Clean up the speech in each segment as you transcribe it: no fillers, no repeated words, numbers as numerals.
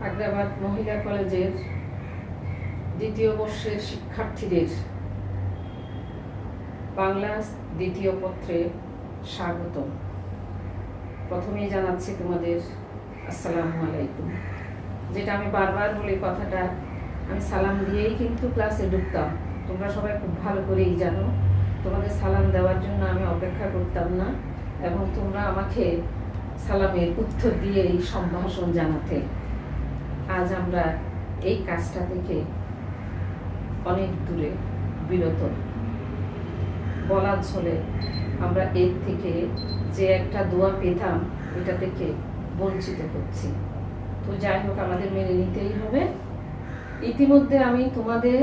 আগ্রাবাদ মহিলা কলেজের দ্বিতীয় বর্ষের শিক্ষার্থীদের বাংলা দ্বিতীয় পত্রে স্বাগত। প্রথমেই জানাচ্ছি তোমাদের আসসালামু আলাইকুম। যেটা আমি বারবার বলি, কথাটা আমি সালাম দিয়েই কিন্তু ক্লাসে ঢুকতাম। তোমরা সবাই খুব ভালো করেই জানো, তোমাদের সালাম দেওয়ার জন্য আমি অপেক্ষা করতাম না, এবং তোমরা আমাকে সালামের উত্তর দিয়েই সম্ভাষণ জানাতে। আজ আমরা এই কাজটা থেকে অনেক দূরে বিরত। বলার ছলে আমরা এর থেকে যে একটা দোয়া পেতাম, এটা থেকে বঞ্চিত হচ্ছি। তো যাই হোক, আমাদের মেনে নিতেই হবে। ইতিমধ্যে আমি তোমাদের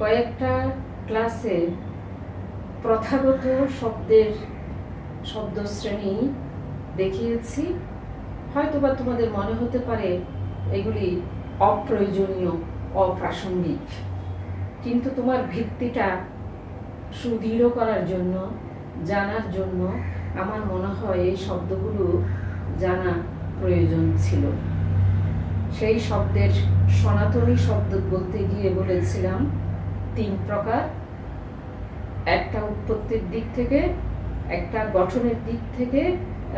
কয়েকটা ক্লাসে প্রথাগত শব্দশ্রেণী দেখিয়েছি। হয়তোবা তোমাদের মনে হতে পারে এগুলি অপ্রয়োজনীয়, অপ্রাসঙ্গিক, কিন্তু তোমার ভিত্তিটা সুদৃঢ় করার জন্য, জানার জন্য আমার মনে হয় এই শব্দগুলো জানা প্রয়োজন ছিল। সেই শব্দের সনাতনী শব্দ বলতে গিয়ে বলেছিলাম 3 প্রকার। একটা উৎপত্তির দিক থেকে, একটা গঠনের দিক থেকে,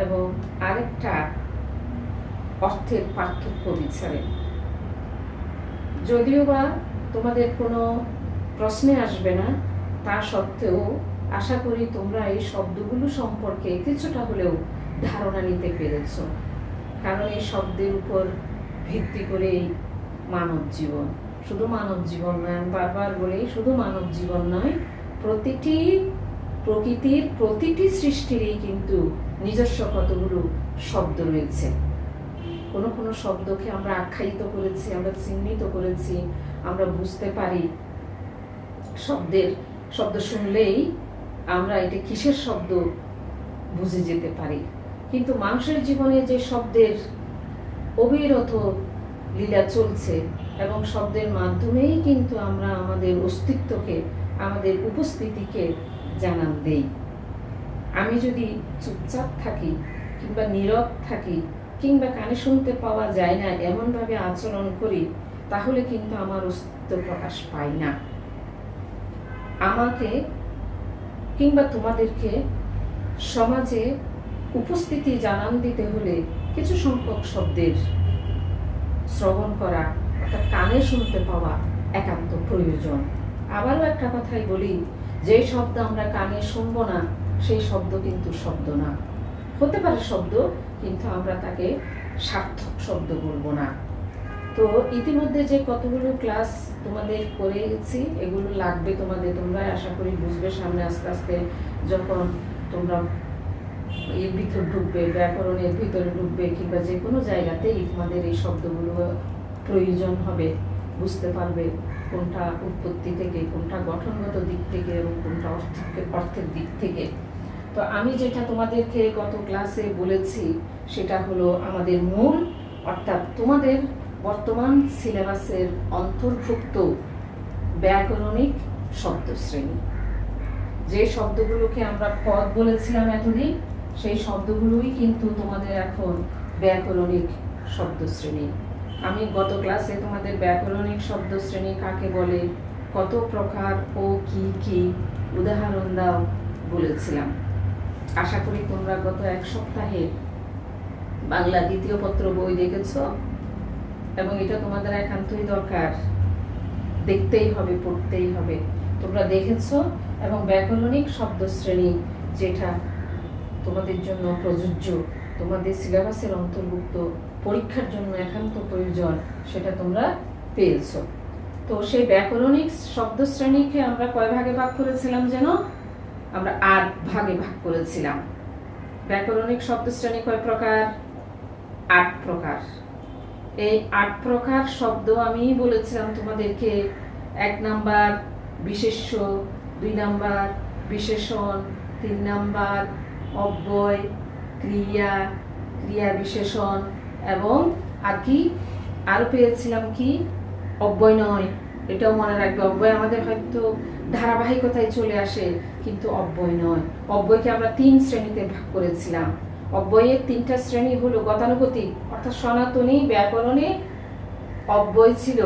এবং আরেকটা অর্থের পার্থক্য বিচারে। যদিও বা তোমাদের কোনো প্রশ্নে আসবে না, তা সত্ত্বেও আশা করি তোমরা এই শব্দগুলো সম্পর্কে কিছুটা হলেও ধারণা নিতে পেরেছ। কারণ এই শব্দের উপর ভিত্তি করেই মানব জীবন। শুধু মানব জীবন নয়, আমি বারবার বলি, শুধু মানব জীবন নয়, প্রকৃতির প্রতিটি সৃষ্টিরই কিন্তু নিজস্ব কতগুলো শব্দ রয়েছে। কোনো কোনো শব্দকে আমরা আখ্যায়িত করেছি, আমরা চিহ্নিত করেছি, আমরা বুঝতে পারি। শব্দ শুনলেই আমরা এটা কিসের শব্দ বুঝে যেতে পারি। কিন্তু মানুষের জীবনে যে শব্দের অবিরত লীলা চলছে, এবং শব্দের মাধ্যমেই কিন্তু আমরা আমাদের অস্তিত্বকে, আমাদের উপস্থিতিকে জানান দেই। আমি যদি চুপচাপ থাকি, কিংবা নীরব থাকি, কিংবা কানে শুনতে পাওয়া যায় না এমনভাবে আচরণ করি, তাহলে কিন্তু আমার অস্তিত্ব প্রকাশ পায় না। আমাকে কিংবা তোমাদেরকে সমাজে উপস্থিতি জানান দিতে হলে কিছু সংখ্যক শব্দের শ্রবণ করা, অর্থাৎ কানে শুনতে পাওয়া একান্ত প্রয়োজন। আবারও একটা কথাই বলি, যে শব্দ আমরা কানে শুনবো না, সেই শব্দ কিন্তু শব্দ না। হতে পারে শব্দ, কিন্তু আমরা তাকে সার্থক শব্দ বলবো না। তো ইতিমধ্যে যে কতগুলো ক্লাস তোমাদের করেছি, এগুলো লাগবে তোমাদের। তোমরা আশা করি বুঝবে সামনে আস্তে আস্তে, যখন তোমরা এর ভিতর ঢুকবে, ব্যাকরণের ভিতরে ঢুকবে, কিংবা যে কোনো জায়গাতেই তোমাদের এই শব্দগুলো প্রয়োজন হবে। বুঝতে পারবে কোনটা উৎপত্তি থেকে, কোনটা গঠনগত দিক থেকে, এবং কোনটা অর্থের দিক থেকে। তো আমি যেটা তোমাদেরকে গত ক্লাসে বলেছি, সেটা হলো আমাদের মূল, অর্থাৎ তোমাদের বর্তমান সিলেবাসের অন্তর্ভুক্ত ব্যাকরণিক শব্দশ্রেণী। যে শব্দগুলোকে আমরা পদ বলেছিলাম এতদিন, সেই শব্দগুলোই কিন্তু তোমাদের এখন ব্যাকরণিক শব্দশ্রেণী। আমি গত ক্লাসে তোমাদের ব্যাকরণিক শব্দশ্রেণী কাকে বলে, কত প্রকার ও কি কি উদাহরণ দাও বলেছিলাম। আশা করি তোমরা গত 1 সপ্তাহে বাংলা দ্বিতীয় পত্র বই দেখেছ, এবং এটা তোমাদের একান্তই দরকার, দেখতেই হবে, পড়তেই হবে। তোমরা দেখেছ, এবং ব্যাকরণিক শব্দশ্রেণী যেটা তোমাদের জন্য প্রযোজ্য, তোমাদের সিলেবাসের অন্তর্ভুক্ত, পরীক্ষার জন্য একান্ত প্রয়োজন, সেটা তোমরা পেয়েছ। তো সেই ব্যাকরণিক শব্দশ্রেণীকে আমরা কয় ভাগে ভাগ করেছিলাম যেন? আমরা 8 ভাগে ভাগ করেছিলাম। ব্যাকরণিক শব্দশ্রেণী কয় প্রকার? 8 প্রকার। এই 8 প্রকার শব্দ আমি বলেছিলাম তোমাদেরকে। 1 নাম্বার বিশেষ্য, 2 নাম্বার বিশেষণ, 3 নাম্বার অব্যয়, ক্রিয়া, ক্রিয়া বিশেষণ, এবং আর কি আরো পেয়েছিলাম কি? অব্যয় নয়, এটাও মনে রাখবে। অব্যয় আমাদের হয়তো ধারাবাহিকতায় চলে আসে, কিন্তু অব্যয় নয়। অব্যয়কে আমরা 3 শ্রেণীতে ভাগ করেছিলাম। অব্যয়ের 3টা শ্রেণী হলো গতানুগতিক, অর্থাৎ সনাতনী ব্যাকরণে অব্যয় ছিল,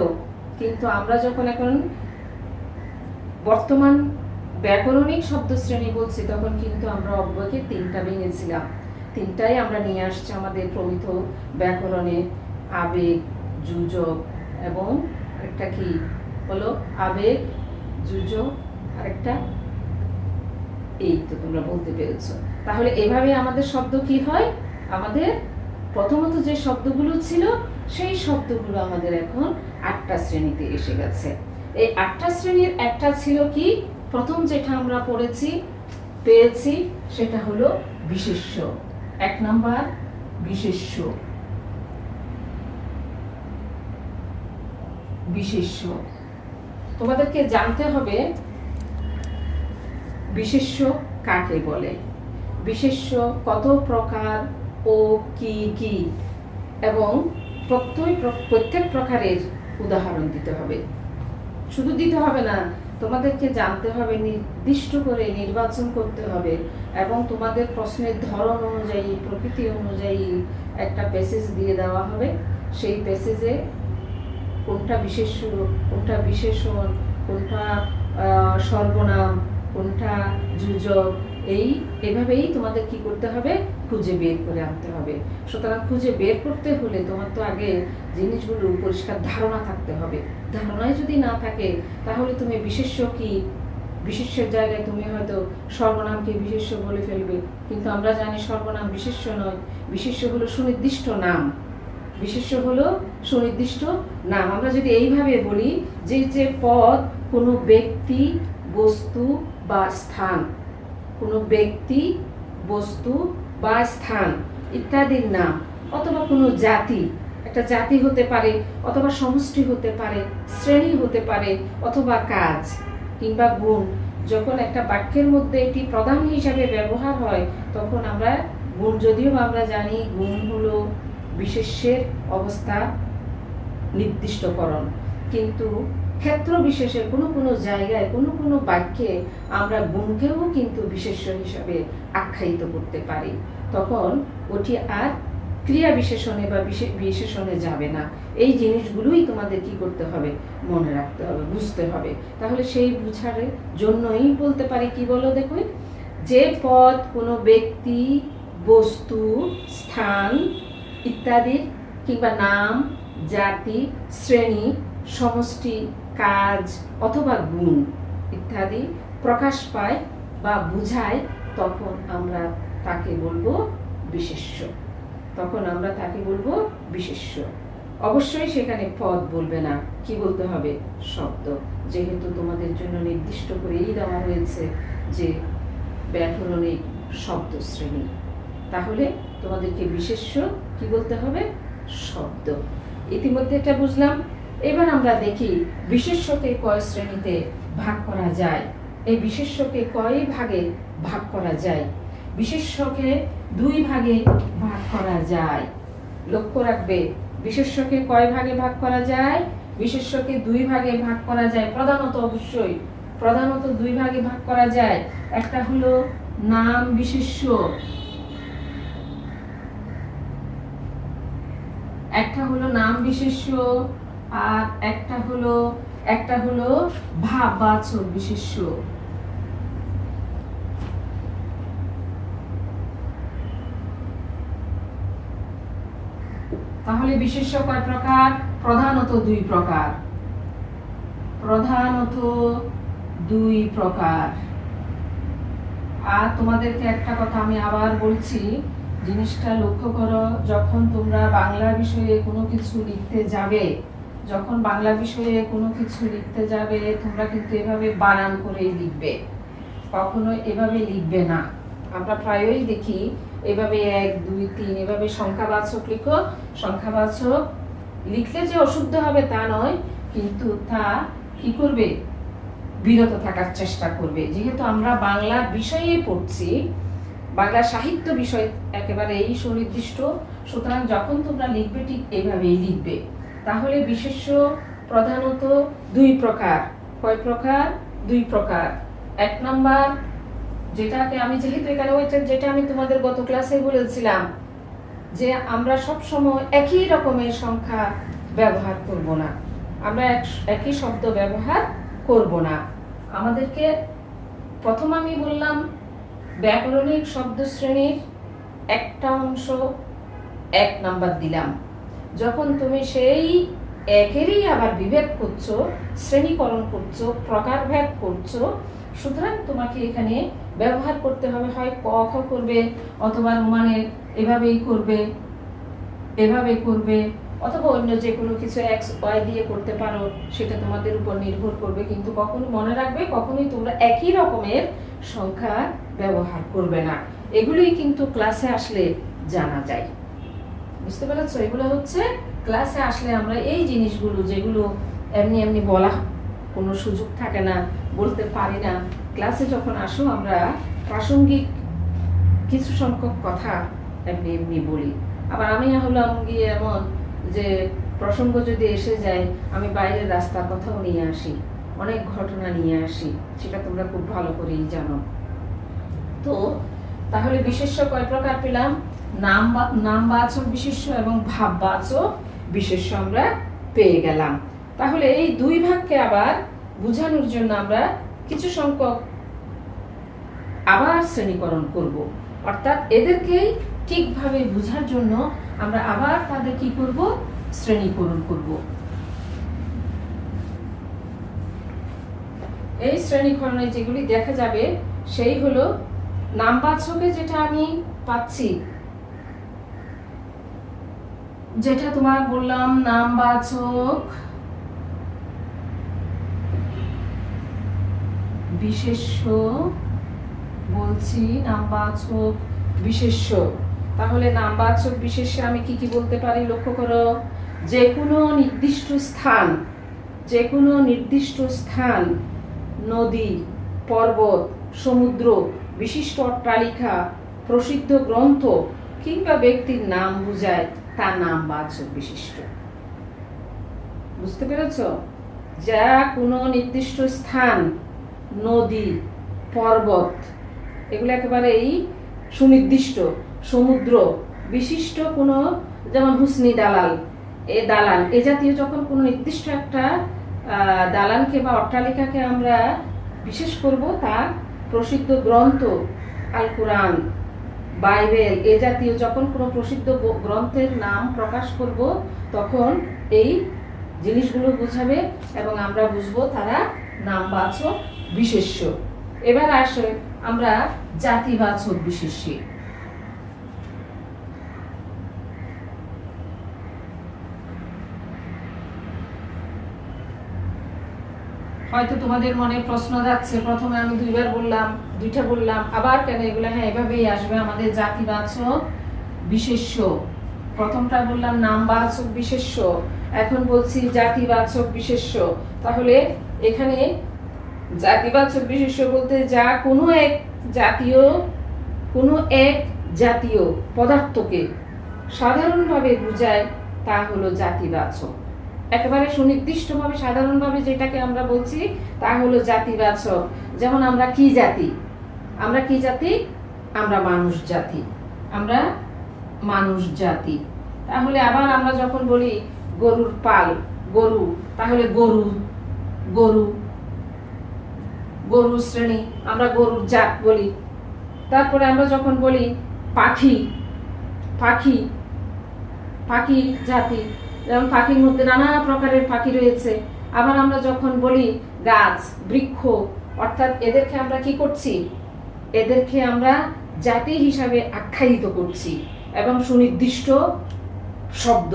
কিন্তু আমরা যখন এখন বর্তমান ব্যাকরণিক শব্দ শ্রেণী বলছি তখন কিন্তু আমরা অব্যয়কে তিনটা ভেঙেছিলাম। তিনটাই আমরা নিয়ে আসছি আমাদের প্রমিত ব্যাকরণে, আবেগ, যুজক এবং একটা কি হলো আবেগ, যুজক, আরেকটা এই তো তোমরা বলতে পেরেছো। তাহলে এভাবে আমাদের শব্দ কি হয়, আমাদের প্রথমত যে শব্দগুলো ছিল সেই শব্দগুলো আমাদের এখন 8টা শ্রেণীতে এসে গেছে। এই 8টা শ্রেণীর একটা ছিল কি, প্রথম যেটা আমরা পেয়েছি সেটা হলো বিশেষ্য। 1 নাম্বার বিশেষ্য। বিশেষ্য তোমাদেরকে জানতে হবে বিশেষ্য কাকে বলে, বিশেষ্য কত প্রকার ও কি কি, এবং প্রত্যেক প্রকারের উদাহরণ দিতে হবে। শুধু দিতে হবে না, তোমাদেরকে জানতে হবে, নির্দিষ্ট করে নির্বাচন করতে হবে, এবং তোমাদের প্রশ্নের ধরন অনুযায়ী, প্রকৃতি অনুযায়ী একটা প্যাসেজ দিয়ে দেওয়া হবে। সেই প্যাসেজে কোনটা বিশেষ্য, কোনটা বিশেষণ, কোনটা সর্বনাম, কোনটা যুজক, এভাবেই তোমাদের কি করতে হবে, খুঁজে বের করে আনতে হবে। সুতরাং খুঁজে বের করতে হলে তোমার তো আগে জিনিসগুলো পরিষ্কার ধারণা থাকতে হবে। ধারণায় যদি না থাকে তাহলে তুমি বিশেষ্য কি, বিশেষ্যের জায়গায় তুমি হয়তো সর্বনামকে বিশেষ্য বলে ফেলবে, কিন্তু আমরা জানি সর্বনাম বিশেষ্য নয়, বিশেষ্য হলো সুনির্দিষ্ট নাম। বিশেষ্য হলো সুনির্দিষ্ট নাম। আমরা যদি এইভাবে বলি যে পদ কোনো ব্যক্তি, বস্তু বা স্থান, কোনো ব্যক্তি, বস্তু বা স্থান ইত্যাদির নাম, অথবা কোনো জাতি, একটা জাতি হতে পারে, অথবা সমষ্টি হতে পারে, শ্রেণী হতে পারে, অথবা কাজ কিংবা গুণ, যখন একটা বাক্যের মধ্যে এটি প্রধান হিসাবে ব্যবহার হয় তখন আমরা গুণ, যদিও আমরা জানি গুণ হলো বিশেষ্যের অবস্থা নির্দিষ্টকরণ, কিন্তু ক্ষেত্র বিশেষে কোনো জায়গায় কোনো বাক্যে আমরা গুণকেও কিন্তু বিশেষ্য হিসাবে আখ্যায়িত করতে পারি, তখন ওটি আর ক্রিয়া বিশেষণে বা বিশেষণে যাবে না। এই জিনিসগুলোই তোমাদের কি করতে হবে, মনে রাখতে হবে, বুঝতে হবে। তাহলে সেই বুঝার জন্যই বলতে পারি কি, বলো দেখো, যে পদ কোনো ব্যক্তি, বস্তু, স্থান ইত্যাদির কিংবা নাম, জাতি, শ্রেণী, সমষ্টি, কাজ অথবা গুণ ইত্যাদি প্রকাশ পায় বা বুঝায়, তখন আমরা তাকে বলবো বিশেষ্য। তখন আমরা তাকে বলবো বিশেষ্য। অবশ্যই সেখানে পদ বলবে না, কি বলতে হবে, শব্দ, যেহেতু তোমাদের জন্য নির্দিষ্ট করেই দেওয়া হয়েছে যে ব্যাকরণিক শব্দ শ্রেণী, তাহলে তোমাদেরকে বিশেষ্য কি বলতে হবে, শব্দ। ইতিমধ্যে এটা বুঝলাম। এবার আমরা দেখি বিশেষ্যকে কয় শ্রেণীতে ভাগ করা যায়। এই বিশেষ্যকে কয় ভাগে ভাগ করা যায়? বিশেষ্যকে 2 ভাগে ভাগ করা যায়। লক্ষ্য রাখবে, বিশেষ্যকে কয় ভাগে ভাগ করা যায়? বিশেষ্যকে 2 ভাগে ভাগ করা যায়। প্রধানত 2 ভাগে ভাগ করা যায়। একটা হলো নাম বিশেষ্য, একটা হলো নাম বিশেষ্য, আর একটা হলো ভাববাচক বিশেষ্য। তাহলে বিশেষ্য কয় প্রকার? প্রধানত 2 প্রকার। আর তোমাদেরকে একটা কথা আমি আবার বলছি, জিনিসটা লক্ষ্য করো, যখন তোমরা বাংলা বিষয়ে কোনো কিছু লিখতে যাবে, তোমরা কিন্তু এভাবে বানান করেই লিখবে, কখনো এভাবে লিখবে না। আমরা প্রায়ই দেখি এভাবে 1, 2, 3 এভাবে সংখ্যাবাচক লিখো। সংখ্যাবাচক লিখলে যে অশুদ্ধ হবে তা নয়, কিন্তু তা কি করবে, বিরত থাকার চেষ্টা করবে। যেহেতু আমরা বাংলা বিষয়ে পড়ছি, বাংলা সাহিত্য বিষয় একেবারে এই সুনির্দিষ্ট, সুতরাং যখন তোমরা লিখবে ঠিক এভাবেই লিখবে। তাহলে বিশেষ্য প্রধানত 2 প্রকার। কয় প্রকার? 2 প্রকার। 1 নাম্বার, যেটাকে আমি যেহেতু এখানে যেটা আমি তোমাদের গত ক্লাসে বলেছিলাম যে আমরা সব সময় একই রকমের সংখ্যা ব্যবহার করব না, আমরা একই শব্দ ব্যবহার করব না। আমাদেরকে প্রথম আমি বললাম ব্যাকরণিক শব্দ শ্রেণীর একটা অংশ 1 নাম্বার দিলাম। যখন তুমি সেই একেরই আবার বিভেদ করছো, শ্রেণীকরণ করছো, প্রকারভেদ করছো, সুতরাং তোমাকে এখানে ব্যবহার করতে হবে, হয় ক খ করবে, অথবা রোমানের এভাবেই করবে, এভাবে করবে, অথবা অন্য যে কোনো কিছু এক্স ওয়াই দিয়ে করতে পারো, সেটা তোমাদের উপর নির্ভর করবে। কিন্তু কখনো মনে রাখবে, কখনোই তোমরা একই রকমের সংখ্যা ব্যবহার করবে না। এগুলোই কিন্তু ক্লাসে আসলে জানা যায়। বুঝতে পেরেছো? এগুলো হচ্ছে ক্লাসে আসলে আমরা এই জিনিসগুলো, যেগুলো এমনি এমনি বলা কোনো সুযোগ থাকে না, বলতে পারি না, ক্লাসে যখন আসো আমরা প্রাসঙ্গিক কিছু সংখ্যক কথা এমনি এমনি বলি। আবার আমি হলাম গিয়ে এমন যে প্রসঙ্গ যদি এসে যায়, আমি বাইরের রাস্তার কথাও নিয়ে আসি, অনেক ঘটনা নিয়ে আসি, সেটা তোমরা খুব ভালো করেই জানো। তো তাহলে বিশেষ্য কয় প্রকার পেলাম? নামবাচক বিশেষ্য এবং ভাববাচক বিশেষ্য আমরা পেয়ে গেলাম। তাহলে এই দুই ভাগকে আবার বোঝানোর জন্য আমরা কিছু সংখ্যক আবার শ্রেণীকরণ করব, অর্থাৎ এদেরকেই ঠিকভাবে বোঝার জন্য আমরা আবার তাদের কি করব? শ্রেণীকরণ করব। এই শ্রেণীকরণে যেগুলি দেখা যাবে সেই হলো নামবাচকে যেটা আমি পাচ্ছি, যেটা তোমার বললাম নামবাচক বিশেষ্য বলছি, নামবাচক বিশেষ্য। তাহলে নামবাচক বিশেষ্য আমি কি কি বলতে পারি? লক্ষ্য করো, যে কোনো নির্দিষ্ট স্থান, যে কোনো নির্দিষ্ট স্থান, নদী, পর্বত, সমুদ্র, বিশিষ্ট অট্টালিকা, প্রসিদ্ধ গ্রন্থ কিংবা ব্যক্তির নাম বোঝায়, তার নামবাচক বিশিষ্ট। বুঝতে পেরেছ? যা কোনো নির্দিষ্ট স্থান, নদী, পর্বত, এগুলো একেবারেই সুনির্দিষ্ট, সমুদ্র, বিশিষ্ট কোনো, যেমন হুসনি দালাল, দালান, এ জাতীয় যখন কোনো নির্দিষ্ট একটা দালানকে বা অট্টালিকাকে আমরা বিশেষ করব, তার প্রসিদ্ধ গ্রন্থ, আল কোরআন, বাইবেল, এ জাতীয় যখন কোনো প্রসিদ্ধ গ্রন্থের নাম প্রকাশ করব, তখন এই জিনিসগুলো বুঝাবে এবং আমরা বুঝবো তারা নামবাচক বিশেষ্য। এবার আসে আমরা জাতিবাচক বিশেষ্য। হয়তো তোমাদের মনে প্রশ্ন যাচ্ছে, প্রথমে আমি দুইবার বললাম, দুইটা বললাম, আবার কেন এগুলো? হ্যাঁ, এভাবেই আসবে আমাদের জাতিবাচক বিশেষ্য। প্রথমটা বললাম নামবাচক বিশেষ্য, এখন বলছি জাতিবাচক বিশেষ্য। তাহলে এখানে জাতিবাচক বিশেষ্য বলতে যা কোনো এক জাতীয় পদার্থকে সাধারণভাবে বোঝায়, তা হলো জাতিবাচক। একেবারে সুনির্দিষ্টভাবে সাধারণভাবে যেটাকে আমরা বলছি তা হলো জাতিবাচক। যেমন আমরা কি জাতি? আমরা কি জাতি? আমরা মানুষ জাতি, আমরা মানুষ জাতি। তাহলে আবার আমরা যখন বলি গরুর পাল, গরু, তাহলে গরু, গরু, গরু শ্রেণী, আমরা গরুর জাত বলি। তারপরে আমরা যখন বলি পাখি, পাখি, পাখি জাতি, যেমন পাখির মধ্যে নানা প্রকারের পাখি রয়েছে। আবার আমরা যখন বলি গাছ, বৃক্ষ, অর্থাৎ এদেরকে আমরা কি করছি? এদেরকে আমরা জাতি হিসাবে আখ্যায়িত করছি এবং সুনির্দিষ্ট শব্দ।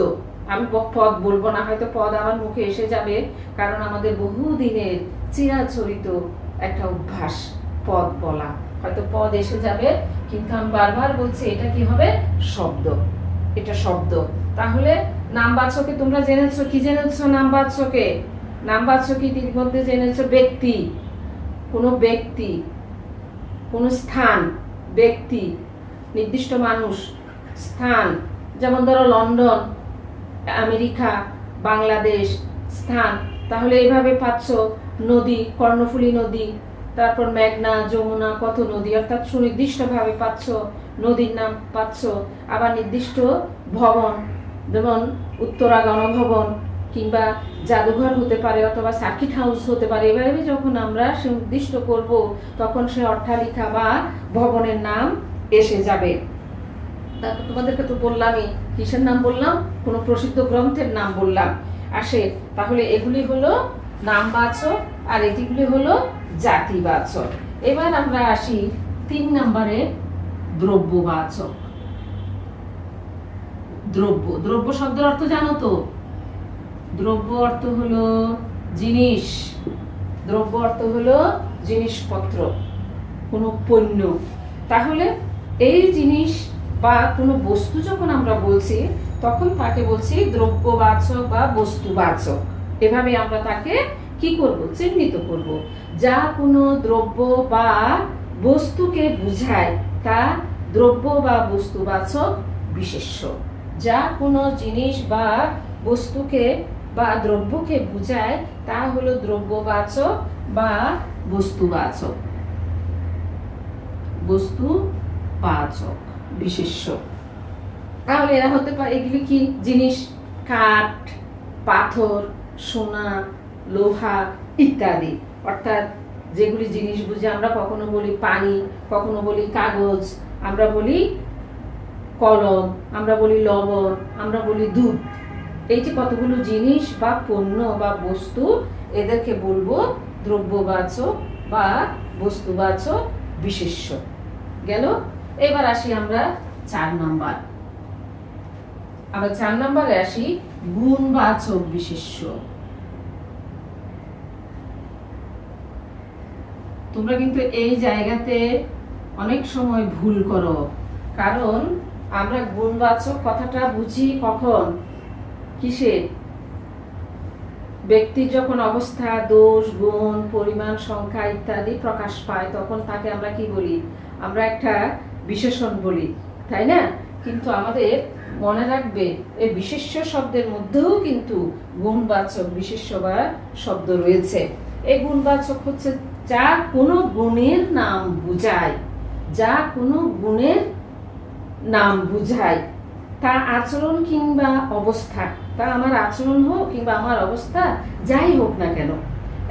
আমি পদ বলবো না, হয়তো পদ আমার মুখে এসে যাবে, কারণ আমাদের বহুদিনের চিরাচরিত একটা অভ্যাস পদ বলা। হয়তো পদ এসে যাবে, কিন্তু আমি বারবার বলছি এটা কি হবে? শব্দ, এটা শব্দ। তাহলে নামবাচকে তোমরা জেনেছো, কি জেনেছো? নামবাচকে, নামবাচকে ইতিমধ্যে জেনেছো ব্যক্তি, কোনো ব্যক্তি, কোনো স্থান, ব্যক্তি, নির্দিষ্ট মানুষ, স্থান, যেমন ধরো লন্ডন, আমেরিকা, বাংলাদেশ, স্থান। তাহলে এইভাবে পাচ্ছ নদী, কর্ণফুলী নদী, তারপর মেঘনা, যমুনা, কত নদী, অর্থাৎ সুনির্দিষ্টভাবে পাচ্ছ নদীর নাম পাচ্ছ। আবার নির্দিষ্ট ভবন, যেমন উত্তরা গণভবন, কিংবা জাদুঘর হতে পারে অথবা সার্কিট হাউস হতে পারে। এভাবে যখন আমরা নির্দিষ্ট করব তখন সে অট্টালিকা বা ভবনের নাম এসে যাবে। তারপর তোমাদেরকে তো বললামই, কিসের নাম বললাম, কোনো প্রসিদ্ধ গ্রন্থের নাম বললাম আসে। তাহলে এগুলি হলো নামবাচক আর এটিগুলি হলো জাতিবাচক। এবার আমরা আসি 3 নম্বরে দ্রব্যবাচক। দ্রব্য, দ্রব্য শব্দের অর্থ জানো তো? দ্রব্য অর্থ হলো জিনিস, দ্রব্য অর্থ হলো জিনিসপত্র, কোনো পণ্য। তাহলে এই জিনিস বা কোনো বস্তু যখন আমরা বলছি তখন তাকে বলছি দ্রব্যবাচক বা বস্তুবাচক। এভাবে আমরা তাকে কি করব, চিহ্নিত করব। যা কোনো দ্রব্য বা বস্তুকে বোঝায় তা দ্রব্য বা বস্তুবাচক বিশেষ্য। যা কোনো জিনিস বা বস্তুকে বা দ্রব্যকে বোঝায় তা হলো দ্রব্যবাচক বা বস্তুবাচক, বস্তুবাচক বিশেষ্য। তাহলে এরা হতে পারে, এগুলি কি জিনিস? কাঠ, পাথর, সোনা, লোহা ইত্যাদি। অর্থাৎ যেগুলি জিনিস বুঝে আমরা কখনো বলি পানি, কখনো বলি কাগজ, আমরা বলি কলম, আমরা বলি লবণ, আমরা বলি দুধ। এই যে কতগুলো জিনিস বা পণ্য বা বস্তু, এদেরকে বলবো দ্রব্যবাচক বা বস্তুবাচক বিশেষ্য। গেল। এবার আসি আমরা 4 নাম্বার। আবার 4 নাম্বারে আসি গুণবাচক বিশেষ্য। তোমরা কিন্তু এই জায়গাতে অনেক সময় ভুল করো, কারণ আমরা গুণবাচক কথাটা বুঝি কখন? কিসে? ব্যক্তির যখন অবস্থা, দোষ, গুণ, পরিমাণ, সংখ্যা ইত্যাদি প্রকাশ পায় তখন তাকে আমরা কি বলি? আমরা একটা বিশেষণ বলি, তাই না? কিন্তু আমাদের মনে রাখবে এই বিশেষ্য শব্দের মধ্যেও কিন্তু গুণবাচক বিশেষ্য বা শব্দ রয়েছে। এই গুণবাচক হচ্ছে যা কোনো গুণের নাম বুঝায়, যা কোনো গুণের নাম বুঝায়, তা আচরণ কিংবা অবস্থা, তা আমার আচরণ হোক কিংবা আমার অবস্থা যাই হোক না কেন,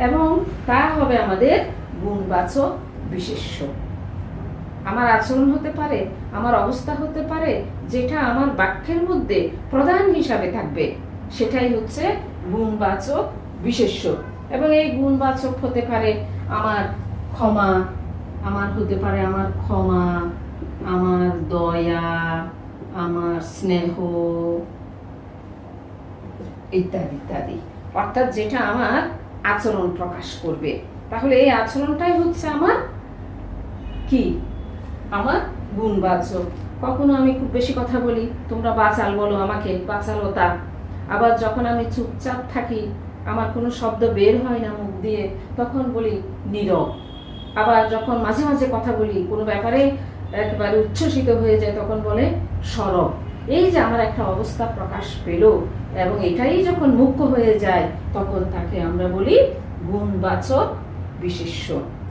এবং তা হবে আমাদের গুণবাচক বিশেষ্য। আমার আচরণ হতে পারে, আমার অবস্থা হতে পারে, যেটা আমার বাক্যের মধ্যে প্রধান হিসাবে থাকবে, সেটাই হচ্ছে গুণবাচক বিশেষ্য। এবং এই গুণবাচক হতে পারে আমার ক্ষমা, আমার হতে পারে আমার ক্ষমা, আমার দয়া, আমার স্নেহ ইত্যাদি ইত্যাদি। অর্থাৎ যেটা আমার আচরণ প্রকাশ করবে। তাহলে এই আচরণটাই হচ্ছে আমার কি? আমার গুণবাচক। কখনো আমি খুব বেশি কথা বলি, তোমরা বাচাল বলো আমাকে, বাচালতা। আবার যখন আমি চুপচাপ থাকি, আমার কোনো শব্দ বের হয় না মুখ দিয়ে, তখন বলি নীরব। আবার যখন মাঝে মাঝে কথা বলি, কোনো ব্যাপারে একেবারে উচ্ছ্বসিত হয়ে যায়, তখন বলে সরব। এই যে আমার একটা অবস্থা প্রকাশ পেল এবং এটাই যখন মুখ্য হয়ে যায়, তখন তাকে আমরা বলি গুণবাচক বিশেষ্য।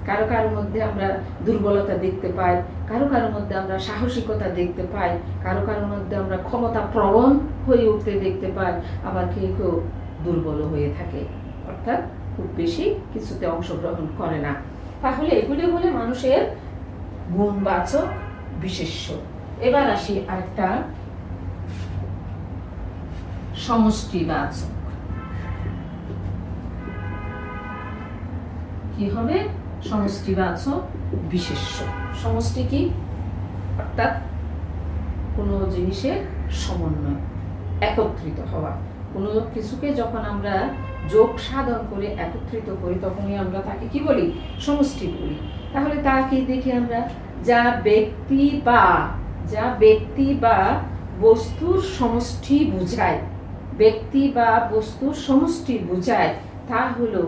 কারো কারোর মধ্যে আমরা দুর্বলতা দেখতে পাই, কারো কারোর মধ্যে আমরা সাহসিকতা দেখতে পাই, কারো কারোর মধ্যে আমরা ক্ষমতা প্রবণ হয়ে উঠতে দেখতে পাই, আবার কেউ কেউ দুর্বল হয়ে থাকে, অর্থাৎ খুব বেশি কিছুতে অংশগ্রহণ করে না। তাহলে এগুলি হলে মানুষের গুণবাচক বিশেষ্য। এবার আসি আরেকটা সমষ্টিবাচক। কি হবে? সমষ্টিবাচক বিশেষ্য। সমষ্টি কি? অর্থাৎ কোনো জিনিসের সমন্বয়, একত্রিত হওয়া। কোনো কিছুকে যখন আমরা যোগ সাধন করে একত্রিত করি, তখনই আমরা তাকে কি বলি? সমষ্টি বলি। তাহলে তাকে দেখি আমরা যা ব্যক্তি বা বস্তুর সমষ্টি বুঝায়, ব্যক্তি বা বস্তুর সমষ্টি বুঝায়, তা হলো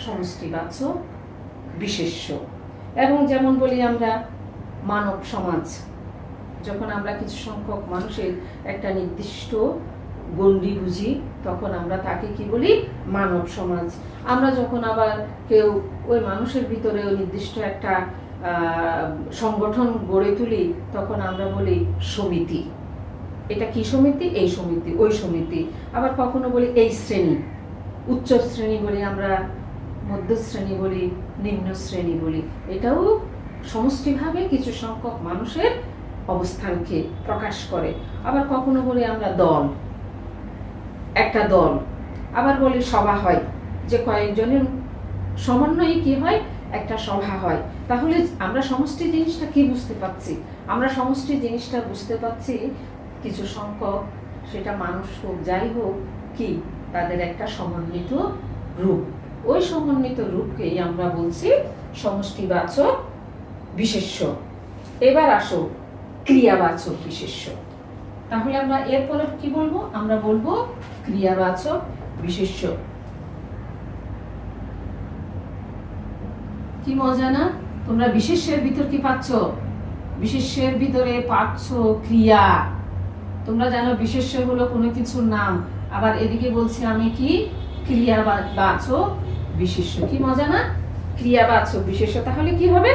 সমষ্টিবাচক বিশেষ্য। এবং যেমন বলি আমরা মানব সমাজ, যখন আমরা কিছু সংখ্যক মানুষের একটা নির্দিষ্ট গণ্ডি বুঝি, তখন আমরা তাকে কি বলি? মানব সমাজ। আমরা যখন আবার কেউ ওই মানুষের ভিতরে নির্দিষ্ট একটা সংগঠন গড়ে তুলি, তখন আমরা বলি সমিতি। এটা কি সমিতি, এই সমিতি, ওই সমিতি। আবার কখনো বলি এই শ্রেণী, উচ্চ শ্রেণী বলি আমরা, মধ্য শ্রেণী বলি, নিম্ন শ্রেণী বলি। এটাও সমষ্টিভাবে কিছু সংখ্যক মানুষের অবস্থানকে প্রকাশ করে। আবার কখনো বলি আমরা দল, একটা দল। আবার বলি সভা হয়, যে কয়েকজনের সমন্বয়ে কি হয়, একটা সভা হয়। তাহলে আমরা সমষ্টি জিনিসটা কি বুঝতে পারছি? আমরা সমষ্টি জিনিসটা বুঝতে পারছি কিছু সংখ্যক, সেটা মানুষ হোক যাই হোক, কি তাদের একটা সমন্বিত রূপ। ওই সমন্বিত রূপকেই আমরা বলছি সমষ্টিবাচক বিশেষ্য। এবার আসো ক্রিয়াবাচক বিশেষ্য। তাহলে আমরা এরপরে কি বলবো? আমরা বলবো ক্রিয়াবাচক বিশেষ্য। কি মজা না? তোমরা বিশেষ্যের ভিতর কি পাচ্ছ? বিশেষ্যের ভিতরে পাচ্ছ ক্রিয়া। তোমরা জানো বিশেষ্য হলো কোনো কিছুর নাম, আবার এদিকে বলছি আমি কি ক্রিয়াবাচক বিশেষ্য। কি মজা না? ক্রিয়াবাচক বিশেষ্য। তাহলে কি হবে?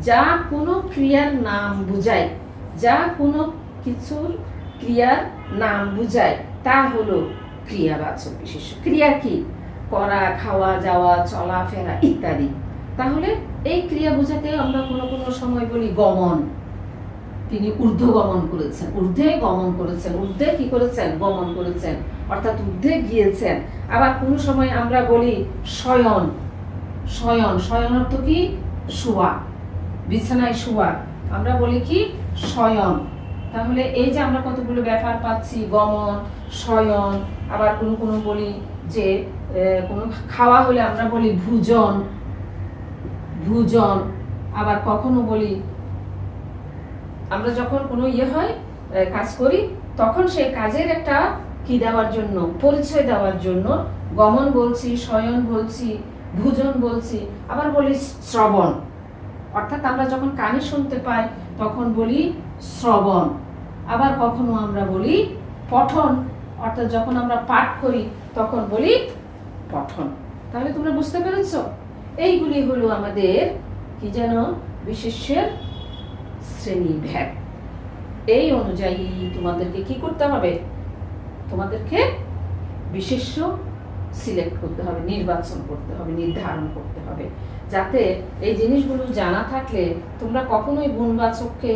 যা কোনো ক্রিয়ার নাম বুঝায়, যা কোনো কিছুর ক্রিয়ার নাম বুঝায়, তা হলো ক্রিয়াবাচক বিশেষ্য। ক্রিয়া কি? করা, খাওয়া, যাওয়া, চলাফেরা ইত্যাদি। তাহলে এই ক্রিয়া বোঝাতে আমরা কোনো কোনো সময় বলি গমন। তিনি ঊর্ধ্ব গমন করেছেন, ঊর্ধ্বে গমন করেছেন, ঊর্ধ্বে কি করেছেন? গমন করেছেন, অর্থাৎ ঊর্ধ্বে গিয়েছেন। আবার কোনো সময় আমরা বলি শয়ন। শয়ন, শয়ন অর্থ কি? শোয়া, বিছানায় শোয়া। আমরা বলি কি? শয়ন। তাহলে এই যে আমরা কতগুলো ব্যাপার পাচ্ছি, গমন, শয়ন। আবার কোনো কোনো বলি যে কোনো খাওয়া হলে আমরা বলি ভোজন, ভোজন। আবার কখনো বলি আমরা যখন কোনো হয় কাজ করি, তখন সেই কাজের একটা কি দেওয়ার জন্য, পরিচয় দেওয়ার জন্য গমন বলছি, শয়ন বলছি, ভোজন বলছি। আবার বলি শ্রবণ, অর্থাৎ আমরা যখন কানে শুনতে পাই তখন বলি শ্রবণ। আবার কখনো আমরা বলি পঠন, অর্থাৎ যখন আমরা পাঠ করি তখন বলি পঠন। তাহলে তোমরা বুঝতে পেরেছো? এইগুলি হলো আমাদের কি যেন বিশেষ্যের শ্রেণীভেদ। এই অনুযায়ী তোমাদেরকে কি করতে হবে? তোমাদেরকে বিশেষ্য সিলেক্ট করতে হবে, নির্বাচন করতে হবে, নির্ধারণ করতে হবে, যাতে এই জিনিসগুলো জানা থাকলে তোমরা কখনোই গুণবাচককে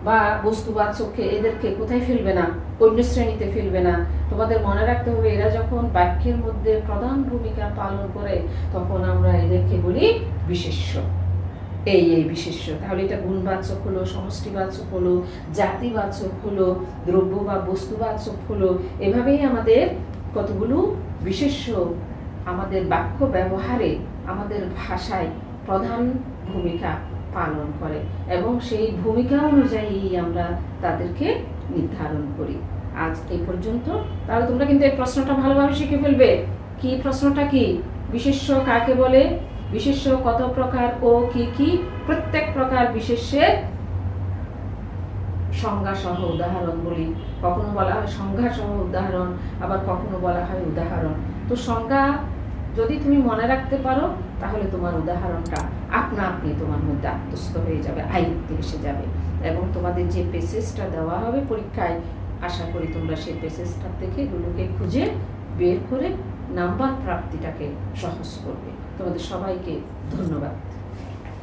বা বস্তুবাচককে এদেরকে কোথায় ফেলবে না, অন্য শ্রেণীতে ফেলবে না। তোমাদের মনে রাখতে হবে এরা যখন বাক্যের মধ্যে প্রধান ভূমিকা পালন করে তখন আমরা এদেরকে বলি বিশেষ্য। এই এই বিশেষ্য। তাহলে এটা গুণবাচক হলো, সমষ্টিবাচক হলো, জাতিবাচক হলো, দ্রব্য বা বস্তুবাচক হলো। এভাবেই আমাদের কতগুলো বিশেষ্য আমাদের বাক্য ব্যবহারে, আমাদের ভাষায় প্রধান ভূমিকা পালন করে এবং সেই ভূমিকা অনুযায়ী আমরা তাদেরকে নির্ধারণ করি। আজ এই পর্যন্ত। তাহলে তোমরা কিন্তু এই প্রশ্নটা ভালোভাবে শিখে ফেলবে। কি প্রশ্নটা? কি বিশেষ্য কাকে বলে, বিশেষ্য কত প্রকার ও কি কি, প্রত্যেক প্রকার বিশেষ্যের সংজ্ঞা সহ উদাহরণ বলি। কখনো বলা হয় সংজ্ঞা সহ উদাহরণ, আবার কখনো বলা হয় উদাহরণ। তো সংজ্ঞা যদি তুমি মনে রাখতে পারো তাহলে তোমার উদাহরণটা আপনা আপনি তোমার মধ্যে আত্মস্থ হয়ে যাবে, আয়ত্তে এসে যাবে। এবং তোমাদের যে পেসেজটা দেওয়া হবে পরীক্ষায়, আশা করি তোমরা সেই পেসেজটা থেকে এগুলোকে খুঁজে বের করে নাম্বার প্রাপ্তিটাকে সহজ করবে। তোমাদের সবাইকে ধন্যবাদ।